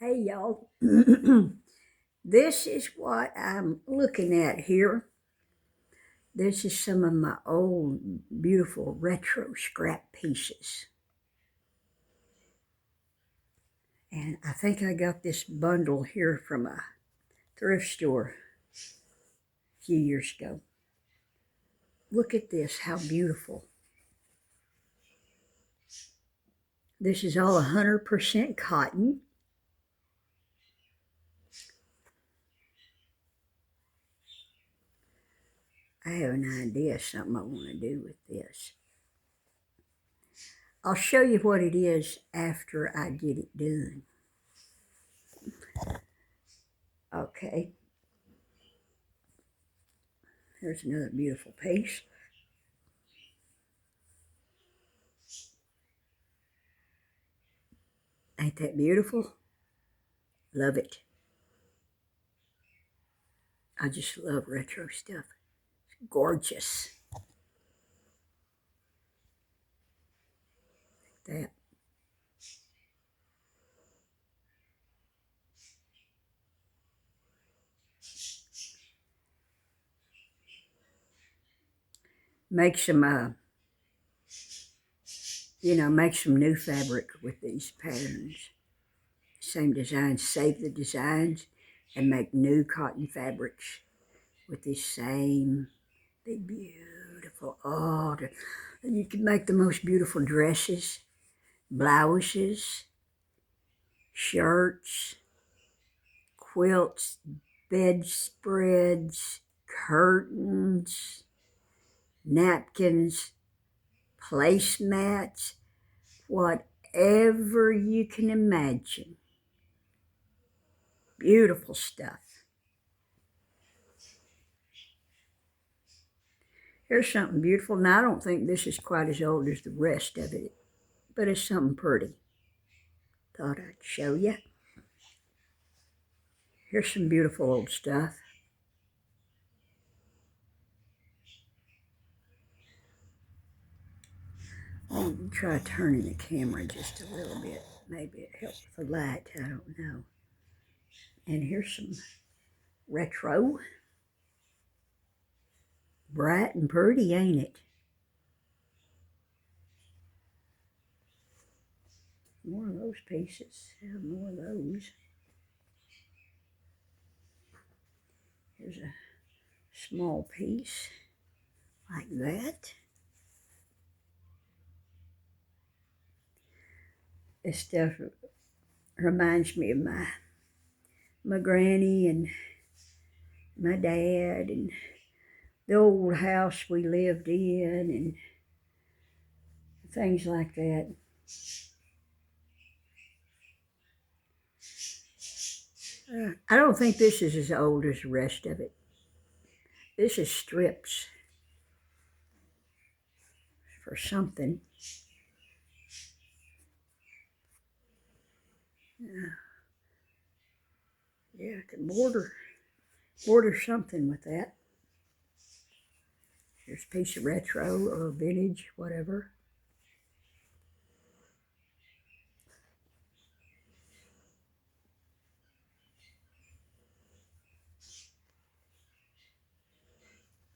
Hey y'all, this is what I'm looking at here. This is some of my old beautiful retro scrap pieces. And I think I got this bundle here from a thrift store a few years ago. Look at this, how beautiful. This is all 100% cotton. I have an idea of something I want to do with this. I'll show you what it is after I get it done. Okay, here's another beautiful piece. Ain't that beautiful? Love it. I just love retro stuff. It's gorgeous. That. Make some, make some new fabric with these patterns. Same designs, save the designs and make new cotton fabrics with this same, they beautiful. Oh, you can make the most beautiful dresses, blouses, shirts, quilts, bedspreads, curtains, napkins, placemats, whatever you can imagine. Beautiful stuff. Here's something beautiful. Now, I don't think this is quite as old as the rest of it, but it's something pretty. Thought I'd show you. Here's some beautiful old stuff. I'll try turning the camera just a little bit. Maybe it helps the light. I don't know. And here's some retro. Bright and pretty, ain't it? More of those pieces. Have more of those. Here's a small piece like that. This stuff reminds me of my granny and my dad and the old house we lived in and things like that. I don't think this is as old as the rest of it. This is strips for something. Yeah, I can border something with that. Here's a piece of retro or vintage, whatever.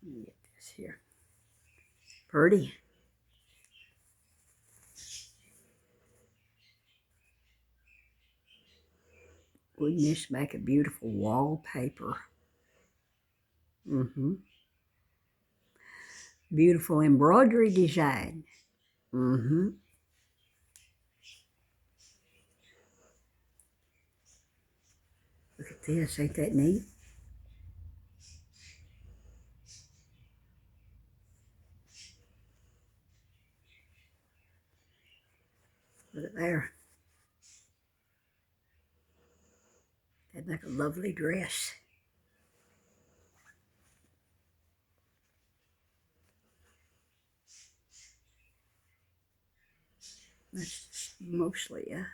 Let me get this here. Pretty. Wouldn't this make a beautiful wallpaper? Mm-hmm. Beautiful embroidery design. Mm-hmm. Look at this, ain't that neat? Look at there. That'd make a lovely dress. That's mostly a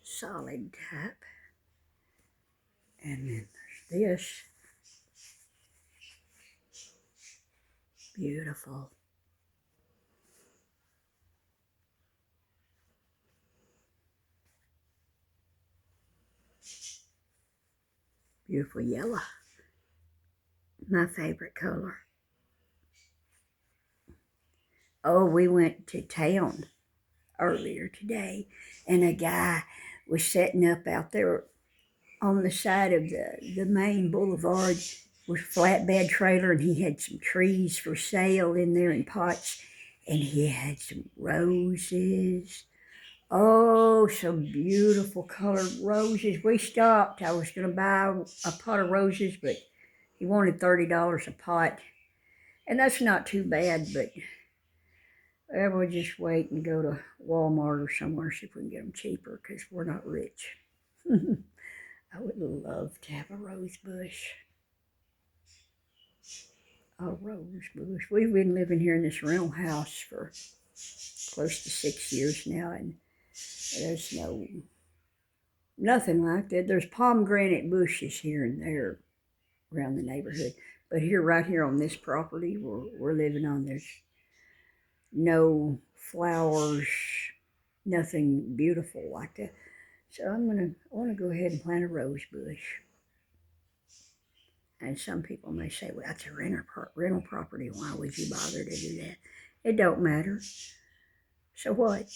solid type. And then there's this. Beautiful. beautiful yellow. My favorite color. Oh, we went to town earlier today, and a guy was setting up out there on the side of the main boulevard with a flatbed trailer, and he had some trees for sale in there in pots, and he had some roses. Oh, some beautiful colored roses. We stopped. I was going to buy a pot of roses, but he wanted $30 a pot, and that's not too bad, but we'll just wait and go to Walmart or somewhere, see if we can get them cheaper, because we're not rich. I would love to have a rose bush. A rose bush. We've been living here in this rental house for close to 6 years now, and there's nothing like that. There's pomegranate bushes here and there around the neighborhood, but right here on this property we're living on, there's no flowers, nothing beautiful like that. So I want to go ahead and plant a rose bush. And some people may say, well, that's a rental property. Why would you bother to do that? It don't matter. So what?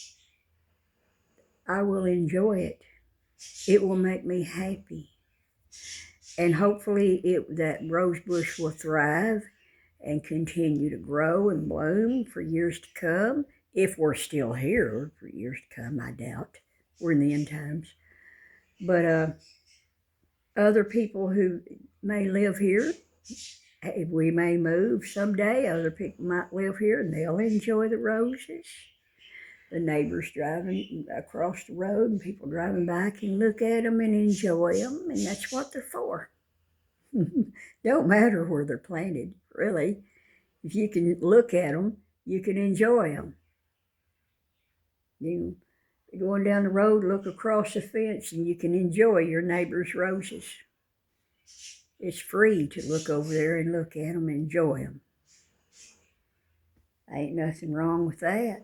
I will enjoy it. It will make me happy. And hopefully that rose bush will thrive and continue to grow and bloom for years to come. If we're still here for years to come, I doubt. We're in the end times. But other people who may live here, we may move someday. Other people might live here and they'll enjoy the roses. The neighbors driving across the road and people driving by can look at them and enjoy them, and that's what they're for. Don't matter where they're planted, really. If you can look at them, you can enjoy them. You going down the road, look across the fence, and you can enjoy your neighbor's roses. It's free to look over there and look at them and enjoy them. Ain't nothing wrong with that.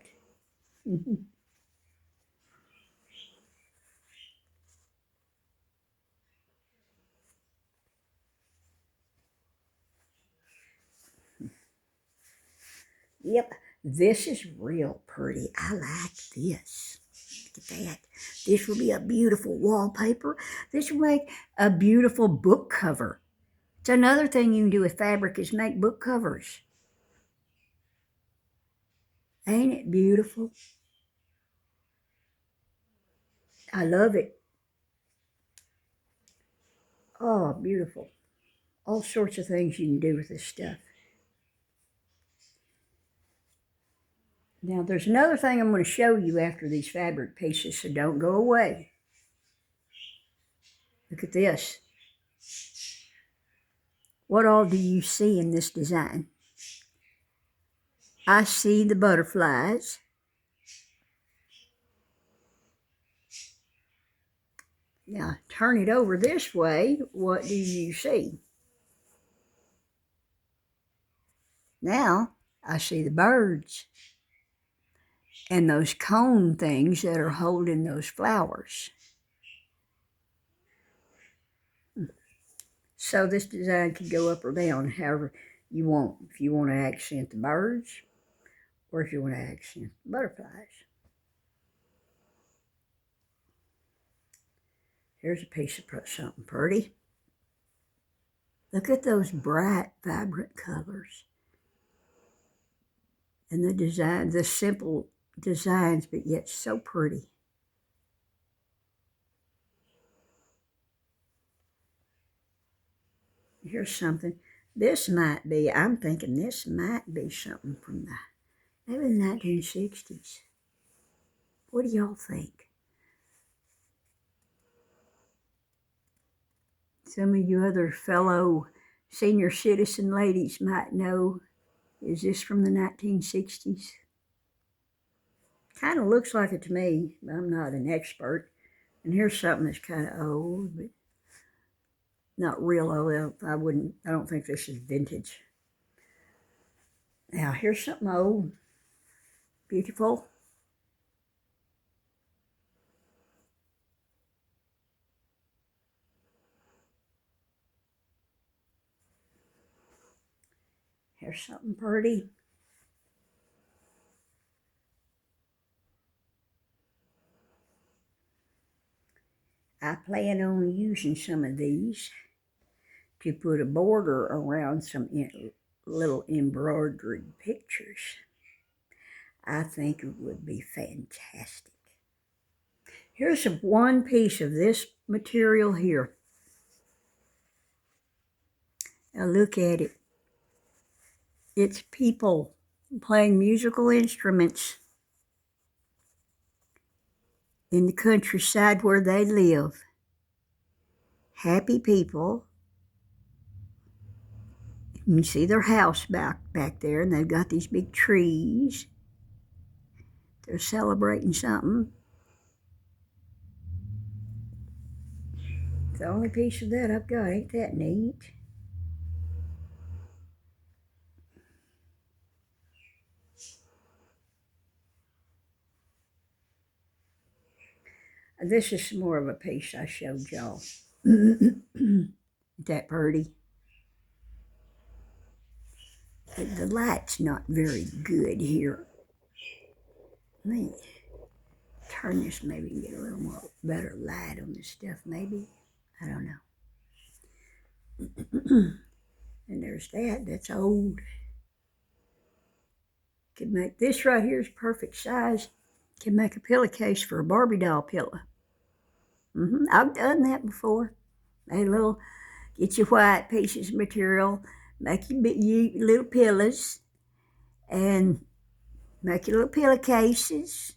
Yep, this is real pretty. I like this. Look at that. This will be a beautiful wallpaper. This will make a beautiful book cover. It's another thing you can do with fabric is make book covers. Ain't it beautiful? I love it. Oh, beautiful. All sorts of things you can do with this stuff. Now, there's another thing I'm going to show you after these fabric pieces, so don't go away. Look at this. What all do you see in this design? I see the butterflies. Now, turn it over this way. What do you see? Now, I see the birds and those cone things that are holding those flowers. So this design could go up or down, however you want. If you want to accent the birds, or if you want to accent the butterflies. Here's a piece of something pretty. Look at those bright, vibrant colors. And the design, the simple designs, but yet so pretty. Here's something. This might be, I'm thinking this might be something from maybe the 1960s. What do y'all think? Some of you other fellow senior citizen ladies might know, is this from the 1960s? Kind of looks like it to me. I'm not an expert. And here's something that's kind of old, but not real old. I don't think this is vintage. Now, here's something old, beautiful. Here's something pretty. I plan on using some of these to put a border around some little embroidered pictures. I think it would be fantastic. Here's one piece of this material here. Now look at it. It's people playing musical instruments in the countryside where they live. Happy people. You can see their house back there, and they've got these big trees. They're celebrating something. It's the only piece of that I've got. Ain't that neat? This is more of a piece I showed y'all. Isn't that pretty? The light's not very good here. Let me turn this maybe and get a little more better light on this stuff maybe. I don't know. And there's that. That's old. Could make this right here is perfect size. Can make a pillowcase for a Barbie doll pillow. I've done that before. Made a little, get your white pieces of material, make your little pillows, and make your little pillowcases.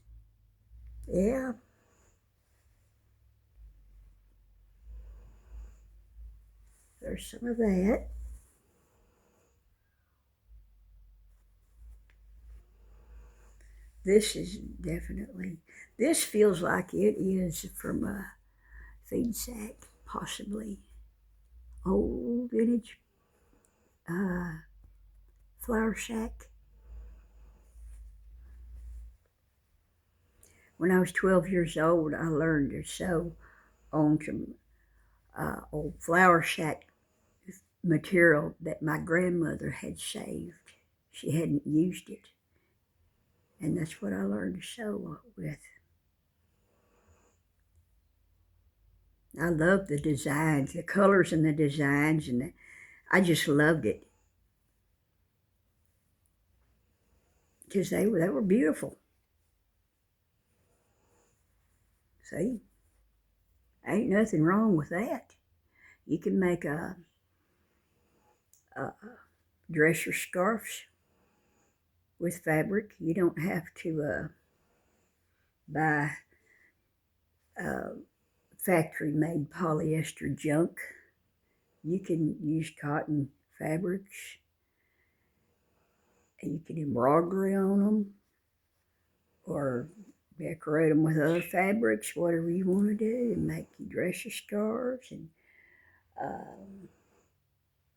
Yeah. There's some of that. This is definitely, this feels like it is from a feed sack, possibly. Old vintage flour sack. When I was 12 years old, I learned to sew on some old flour sack material that my grandmother had saved. She hadn't used it. And that's what I learned to sew with. I loved the designs, the colors and the designs, and I just loved it. Because they were beautiful. See? Ain't nothing wrong with that. You can make a dress your scarves with fabric. You don't have to buy factory-made polyester junk. You can use cotton fabrics, and you can embroidery on them, or decorate them with other fabrics, whatever you want to do, and make you dress your scarves and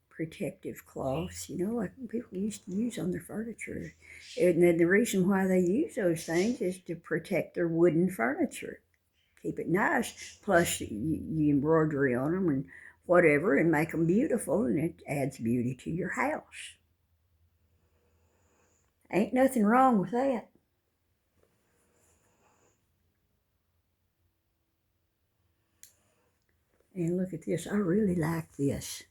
protective cloths, like people used to use on their furniture. And then the reason why they use those things is to protect their wooden furniture. Keep it nice, plus you embroidery on them and whatever, and make them beautiful, and it adds beauty to your house. Ain't nothing wrong with that. And look at this. I really like this.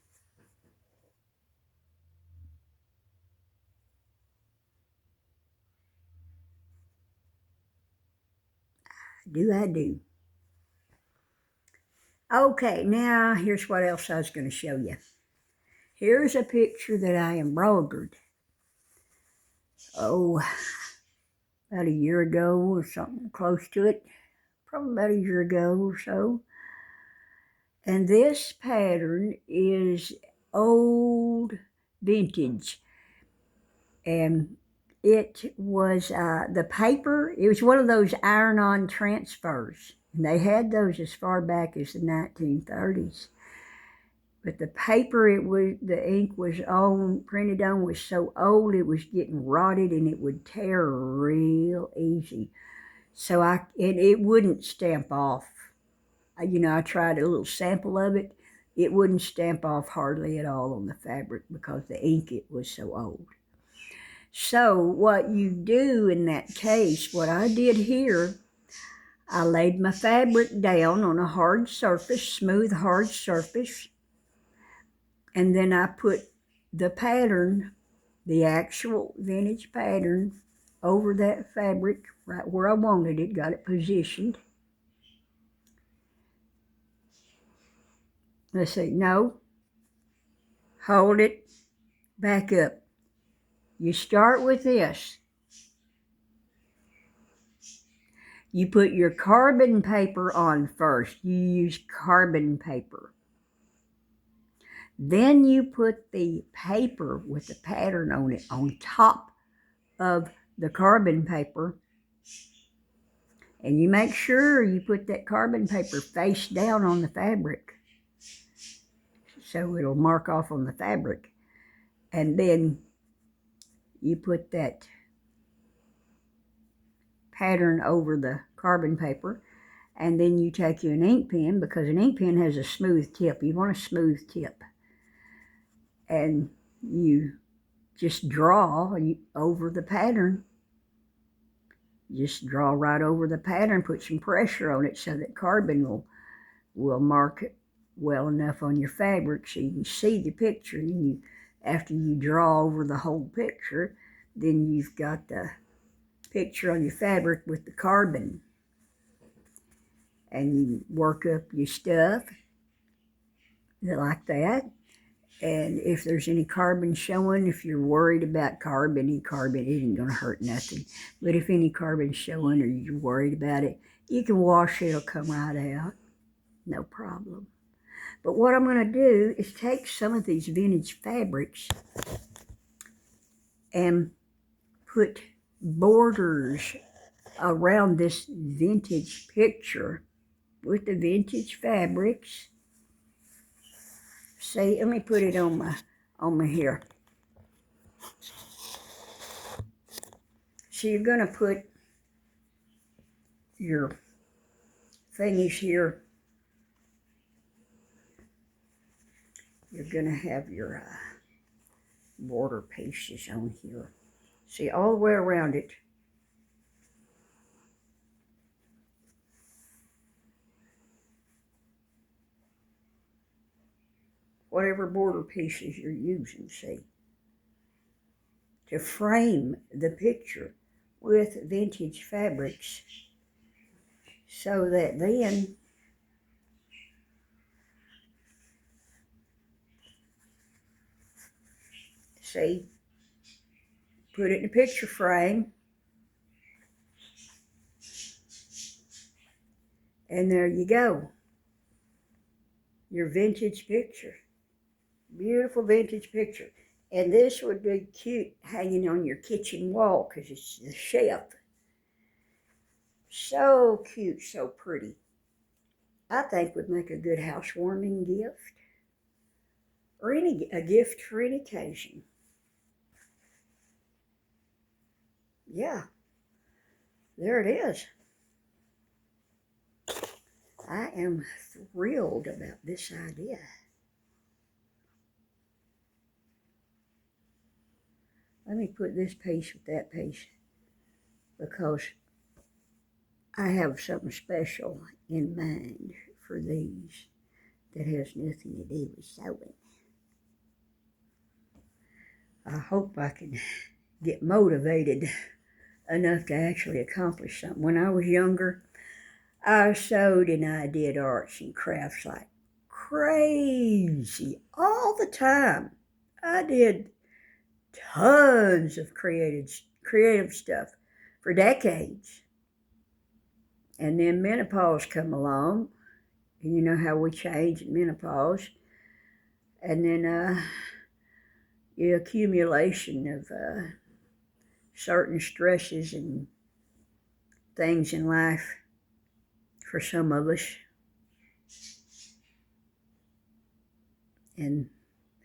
I do. Okay, now here's what else I was going to show you. Here's a picture that I embroidered. About a year ago or something close to it. Probably about a year ago or so. And this pattern is old vintage. And it was the paper, it was one of those iron-on transfers. And they had those as far back as the 1930s. But the paper the ink was printed on was so old it was getting rotted and it would tear real easy. So and it wouldn't stamp off. I tried a little sample of it. it wouldn't stamp off hardly at all on the fabric because the ink, it was so old. So what you do in that case, what I did here, I laid my fabric down on a hard surface, smooth hard surface, and then I put the pattern, the actual vintage pattern, over that fabric right where I wanted it, got it positioned. Let's see, no, hold it, back up. You start with this. You put your carbon paper on first. You use carbon paper. Then you put the paper with the pattern on it on top of the carbon paper. And you make sure you put that carbon paper face down on the fabric so it'll mark off on the fabric. And then you put that pattern over the carbon paper, and then you take you an ink pen, because an ink pen has a smooth tip. You want a smooth tip. And you just draw over the pattern. Just draw right over the pattern, put some pressure on it so that carbon will mark it well enough on your fabric so you can see the picture. And after you draw over the whole picture, then you've got the picture on your fabric with the carbon. And you work up your stuff like that. And if there's any carbon showing, if you're worried about carbon, it isn't going to hurt nothing. But if any carbon's showing or you're worried about it, you can wash it, it'll come right out. No problem. But what I'm going to do is take some of these vintage fabrics and put borders around this vintage picture with the vintage fabrics. See, let me put it on my here. So you're going to put your thingies here. You're going to have your border pieces on here. See, all the way around it. Whatever border pieces you're using, see, to frame the picture with vintage fabrics so that then see, put it in a picture frame, and there you go, your vintage picture. Beautiful vintage picture. And this would be cute hanging on your kitchen wall because it's the shelf. So cute, so pretty. I think would make a good housewarming gift, or a gift for any occasion. Yeah, there it is. I am thrilled about this idea. Let me put this piece with that piece because I have something special in mind for these that has nothing to do with sewing. I hope I can get motivated enough to actually accomplish something. When I was younger, I sewed and I did arts and crafts like crazy all the time. I did tons of creative stuff for decades. And then menopause come along, and you know how we change in menopause. And then the accumulation of certain stresses and things in life for some of us. And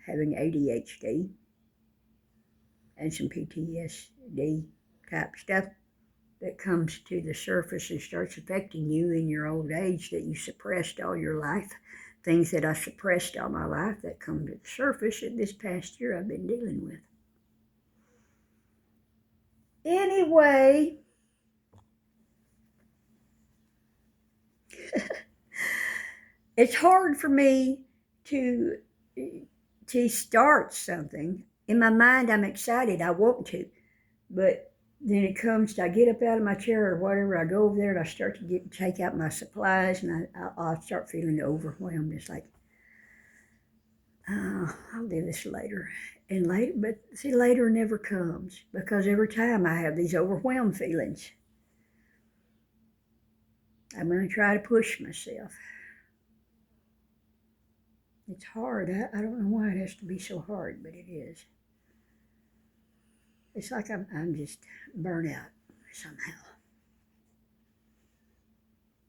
having ADHD and some PTSD type stuff that comes to the surface and starts affecting you in your old age that you suppressed all your life things that I suppressed all my life that come to the surface that this past year I've been dealing with. Anyway, it's hard for me to start something. In my mind, I'm excited. I want to. But then it comes to, I get up out of my chair or whatever, I go over there and I start to take out my supplies, and I start feeling overwhelmed. It's like, oh, I'll do this later. And later, but see, later never comes, because every time I have these overwhelmed feelings. I'm going to try to push myself. It's hard. I don't know why it has to be so hard, but it is. It's like I'm just burnt out somehow.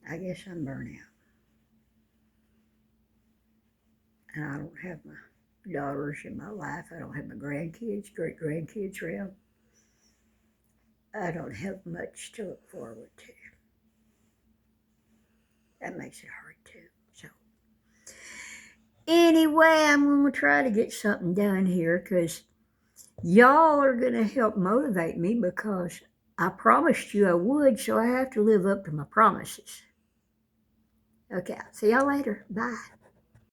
I guess I'm burnt out. And I don't have my daughters in my life. I don't have my grandkids, great grandkids around. I don't have much to look forward to. That makes it hard too. So anyway, I'm going to try to get something done here, because y'all are going to help motivate me, because I promised you I would, so I have to live up to my promises. Okay, I'll see y'all later. Bye.